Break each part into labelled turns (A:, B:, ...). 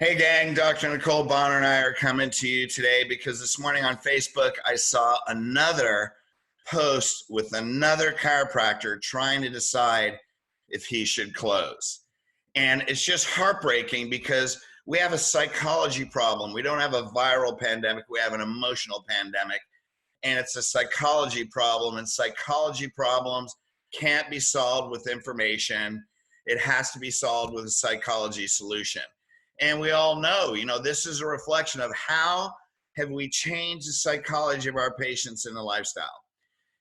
A: Hey gang, Dr. Nicole Bonner and I are coming to you today because this morning on Facebook I saw another post with another chiropractor trying to decide if he should close. And it's just heartbreaking because we have a psychology problem. We don't have a viral pandemic, we have an emotional pandemic. And it's a psychology problem, and psychology problems can't be solved with information. It has to be solved with a psychology solution. And we all know, this is a reflection of how have we changed the psychology of our patients in the lifestyle.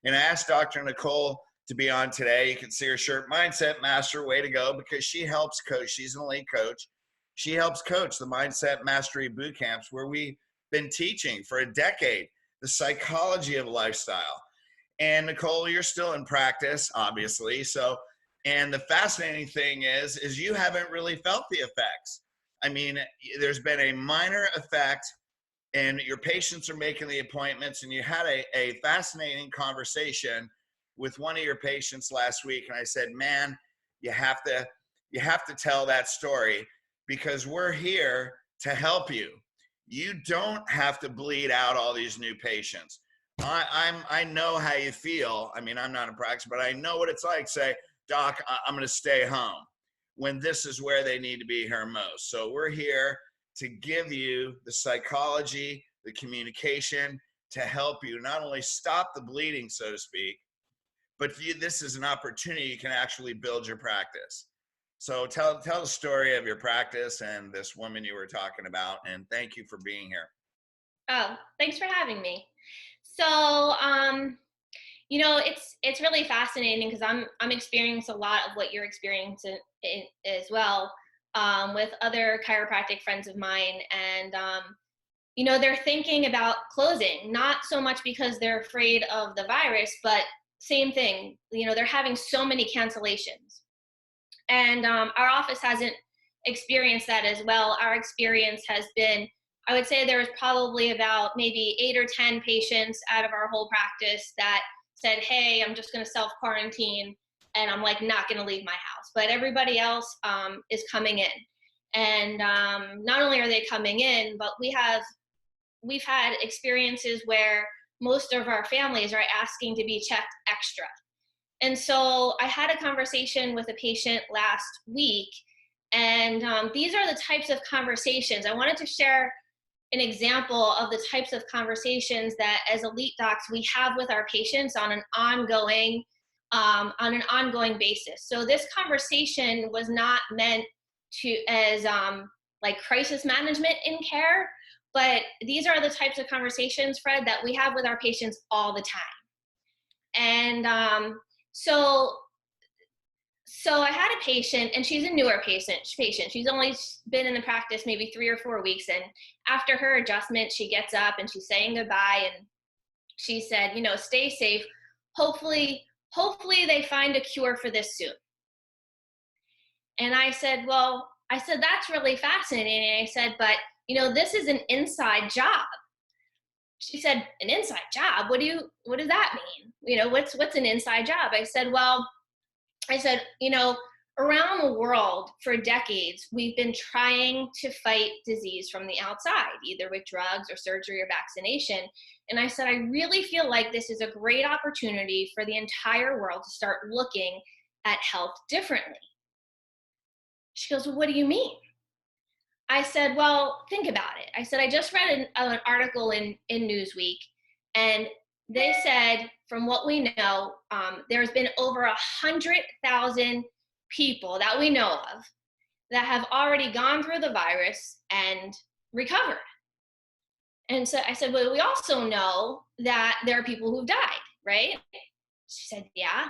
A: And I asked Dr. Nicole to be on today. You can see her shirt, Mindset Master, way to go, because she helps coach. She's an elite coach. She helps coach the Mindset Mastery Bootcamps, where we've been teaching for a decade the psychology of lifestyle. And Nicole, you're still in practice, obviously. And the fascinating thing is you haven't really felt the effects. I mean, there's been a minor effect and your patients are making the appointments, and you had a fascinating conversation with one of your patients last week. And I said, man, you have to tell that story because we're here to help you. You don't have to bleed out all these new patients. I know how you feel. I mean, I'm not in practice, but I know what it's like. Say, doc, I'm going to stay home, when this is where they need to be here most. So we're here to give you the psychology, the communication to help you not only stop the bleeding, so to speak, but this is an opportunity you can actually build your practice. So tell the story of your practice and this woman you were talking about, and thank you for being here.
B: Oh, thanks for having me. So, it's really fascinating because I'm experiencing a lot of what you're experiencing as well, with other chiropractic friends of mine, and they're thinking about closing, not so much because they're afraid of the virus, but same thing. They're having so many cancellations, and our office hasn't experienced that as well. Our experience has been, I would say there was probably about maybe 8 or 10 patients out of our whole practice that said, hey, I'm just going to self-quarantine and I'm not going to leave my house. But everybody else is coming in. And not only are they coming in, but we've had experiences where most of our families are asking to be checked extra. And so I had a conversation with a patient last week, and these are the types of conversations. I wanted to share an example of the types of conversations that as elite docs we have with our patients on an ongoing basis. So this conversation was not meant to as crisis management in care, but these are the types of conversations, Fred, that we have with our patients all the time. And so I had a patient, and she's a newer patient. She's only been in the practice maybe 3 or 4 weeks. And after her adjustment, she gets up and she's saying goodbye. And she said, stay safe. Hopefully they find a cure for this soon. And I said, that's really fascinating. And I said, but this is an inside job. She said, an inside job? What does that mean? What's an inside job? I said, around the world for decades, we've been trying to fight disease from the outside, either with drugs or surgery or vaccination. And I said, I really feel like this is a great opportunity for the entire world to start looking at health differently. She goes, well, what do you mean? I said, well, think about it. I said, I just read an article in Newsweek, and they said, from what we know, there's been over 100,000 people that we know of that have already gone through the virus and recovered. And so I said, well, we also know that there are people who've died, right? She said, yeah.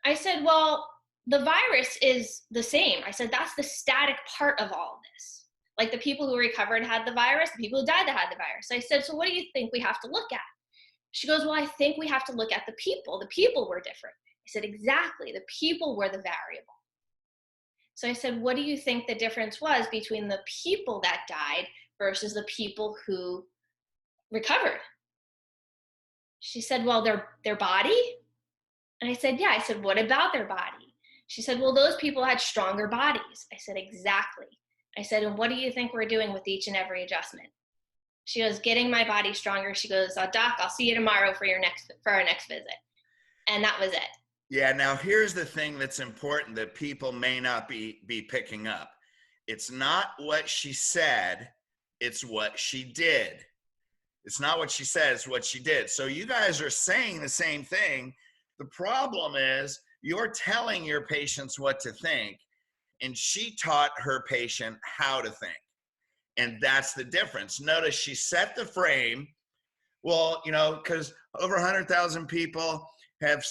B: I said, well, the virus is the same. I said, that's the static part of all of this. Like the people who recovered had the virus, the people who died that had the virus. I said, so what do you think we have to look at? She goes, well, I think we have to look at the people. The people were different. I said, exactly. The people were the variable. So I said, what do you think the difference was between the people that died versus the people who recovered? She said, well, their body. And I said, yeah. I said, what about their body? She said, well, those people had stronger bodies. I said, exactly. I said, and what do you think we're doing with each and every adjustment? She goes, getting my body stronger. She goes, Doc, I'll see you tomorrow for our next visit. And that was it.
A: Yeah, now here's the thing that's important that people may not be picking up. It's not what she said, it's what she did. It's not what she said, it's what she did. So you guys are saying the same thing. The problem is you're telling your patients what to think, and she taught her patient how to think. And that's the difference. Notice she set the frame. Well, because over 100,000 people have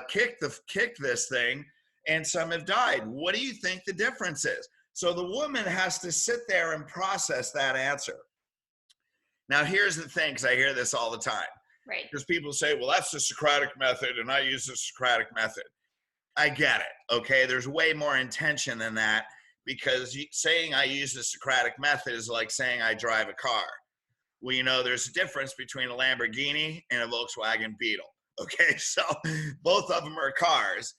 A: kicked this thing, and some have died. What do you think the difference is? So the woman has to sit there and process that answer. Now, here's the thing, because I hear this all the time.
B: Right.
A: Because people say, well, that's the Socratic method, and I use the Socratic method. I get it, okay? There's way more intention than that, because saying I use the Socratic method is like saying I drive a car. Well, there's a difference between a Lamborghini and a Volkswagen Beetle, okay? So both of them are cars,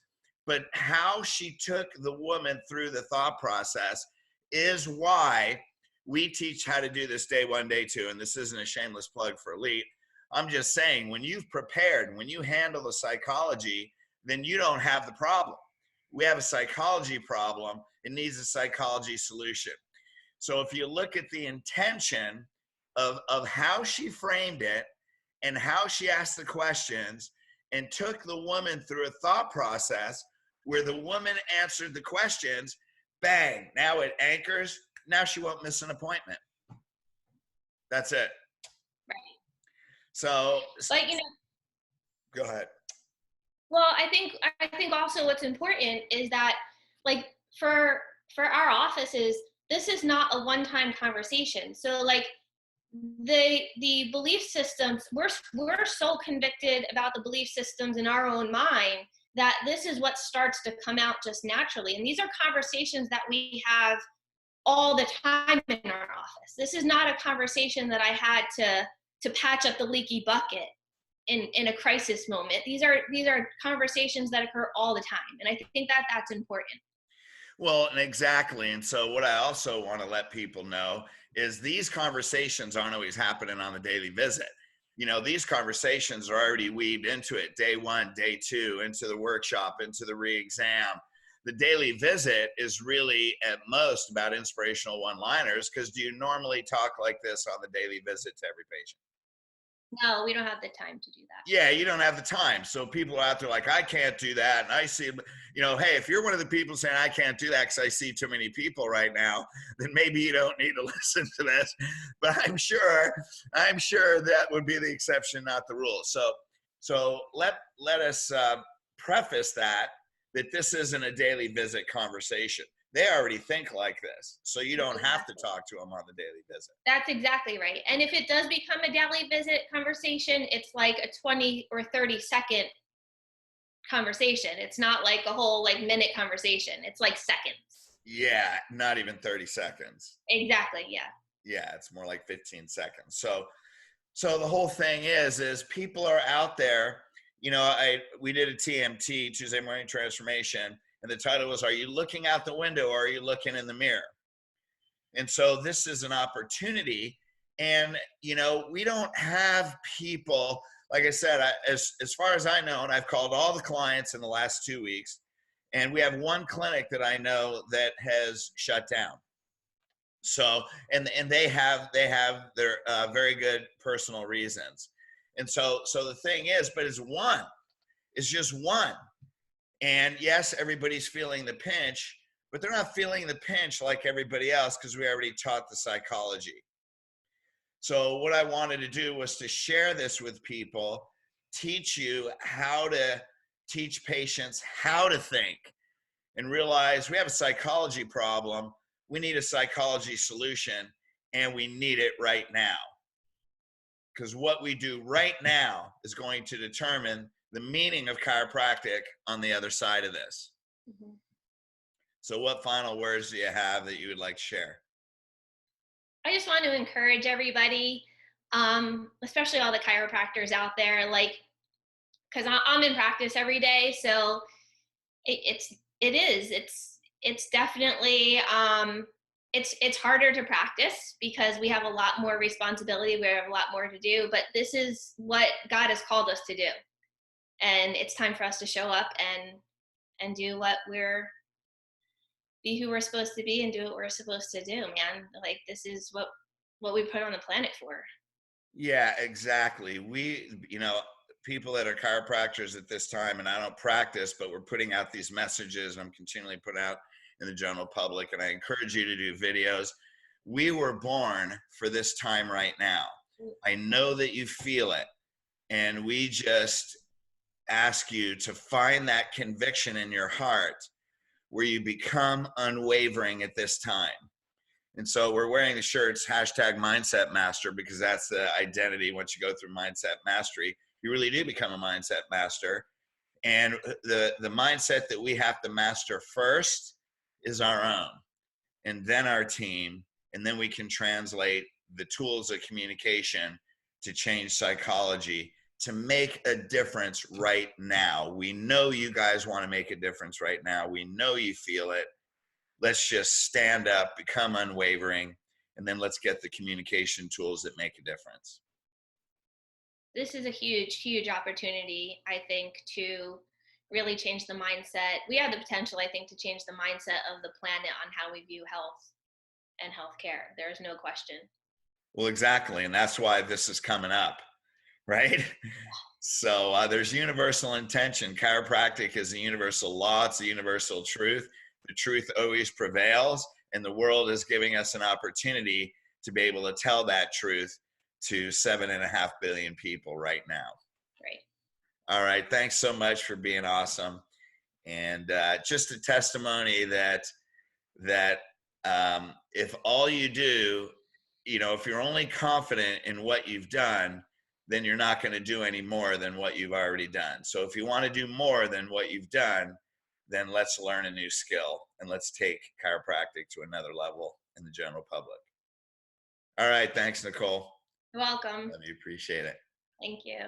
A: but how she took the woman through the thought process is why we teach how to do this day one, day two, and this isn't a shameless plug for Elite. I'm just saying, when you've prepared, when you handle the psychology, then you don't have the problem. We have a psychology problem. It needs a psychology solution. So if you look at the intention of how she framed it and how she asked the questions and took the woman through a thought process where the woman answered the questions, bang, now it anchors. Now she won't miss an appointment. That's it.
B: Right.
A: So,
B: but
A: go ahead.
B: Well, I think also what's important is that, like, for our offices, this is not a one-time conversation. So, like, the belief systems, we're so convicted about the belief systems in our own mind that this is what starts to come out just naturally. And these are conversations that we have all the time in our office. This is not a conversation that I had to patch up the leaky bucket in a crisis moment. These are conversations that occur all the time. And I think that that's important.
A: Well, exactly. And so what I also want to let people know is these conversations aren't always happening on the daily visit. These conversations are already weaved into it, day one, day two, into the workshop, into the re-exam. The daily visit is really at most about inspirational one-liners, because do you normally talk like this on the daily visit to every patient?
B: No, we don't have the time to do that.
A: Yeah, you don't have the time. So people are out there like, I can't do that. And I see, hey, if you're one of the people saying I can't do that because I see too many people right now, then maybe you don't need to listen to this. But I'm sure that would be the exception, not the rule. So let us preface that this isn't a daily visit conversation. They already think like this, so you don't have to talk to them on the daily visit.
B: That's exactly right. And if it does become a daily visit conversation, it's like a 20 or 30-second conversation. It's not like a whole minute conversation. It's like seconds.
A: Yeah, not even 30 seconds.
B: Exactly, yeah.
A: Yeah, it's more like 15 seconds. So the whole thing is people are out there. We did a TMT, Tuesday Morning Transformation, and the title was, are you looking out the window or are you looking in the mirror? And so this is an opportunity. And, we don't have people, like I said, as far as I know, and I've called all the clients in the last 2 weeks, and we have one clinic that I know that has shut down. So, and they have their very good personal reasons. And so the thing is, but it's just one. And yes, everybody's feeling the pinch, but they're not feeling the pinch like everybody else, because we already taught the psychology. So what I wanted to do was to share this with people, teach you how to teach patients how to think, and realize we have a psychology problem. We need a psychology solution, and we need it right now. Because what we do right now is going to determine the meaning of chiropractic on the other side of this. Mm-hmm. So what final words do you have that you would like to share?
B: I just want to encourage everybody, especially all the chiropractors out there, because I'm in practice every day. So it's definitely it's harder to practice because we have a lot more responsibility, we have a lot more to do, but this is what God has called us to do. And it's time for us to show up and do what we're be who we're supposed to be and do what we're supposed to do, man. Like this is what we put on the planet for.
A: Yeah, exactly. People that are chiropractors at this time, and I don't practice, but we're putting out these messages, and I'm continually putting out in the general public, and I encourage you to do videos. We were born for this time right now. I know that you feel it, and we just ask you to find that conviction in your heart where you become unwavering at this time. And so we're wearing the shirts hashtag Mindset Master because that's the identity. Once you go through Mindset Mastery, you really do become a mindset master. And the mindset that we have to master first is our own, and then our team, and then we can translate the tools of communication to change psychology to make a difference right now. We know you guys want to make a difference right now. We know you feel it. Let's just stand up, become unwavering, and then let's get the communication tools that make a difference.
B: This is a huge opportunity, I think, to really change the mindset. We have the potential, I think, to change the mindset of the planet on how we view health and healthcare. There's no question.
A: Well, exactly. And that's why this is coming up, right? So there's universal intention. Chiropractic is a universal law. It's a universal truth. The truth always prevails. And the world is giving us an opportunity to be able to tell that truth to 7.5 billion people right now.
B: Right.
A: All right. Thanks so much for being awesome. And just a testimony that if all you do, if you're only confident in what you've done, then you're not going to do any more than what you've already done. So if you want to do more than what you've done, then let's learn a new skill and let's take chiropractic to another level in the general public. All right. Thanks, Nicole.
B: You're welcome.
A: Love you. Appreciate it.
B: Thank you.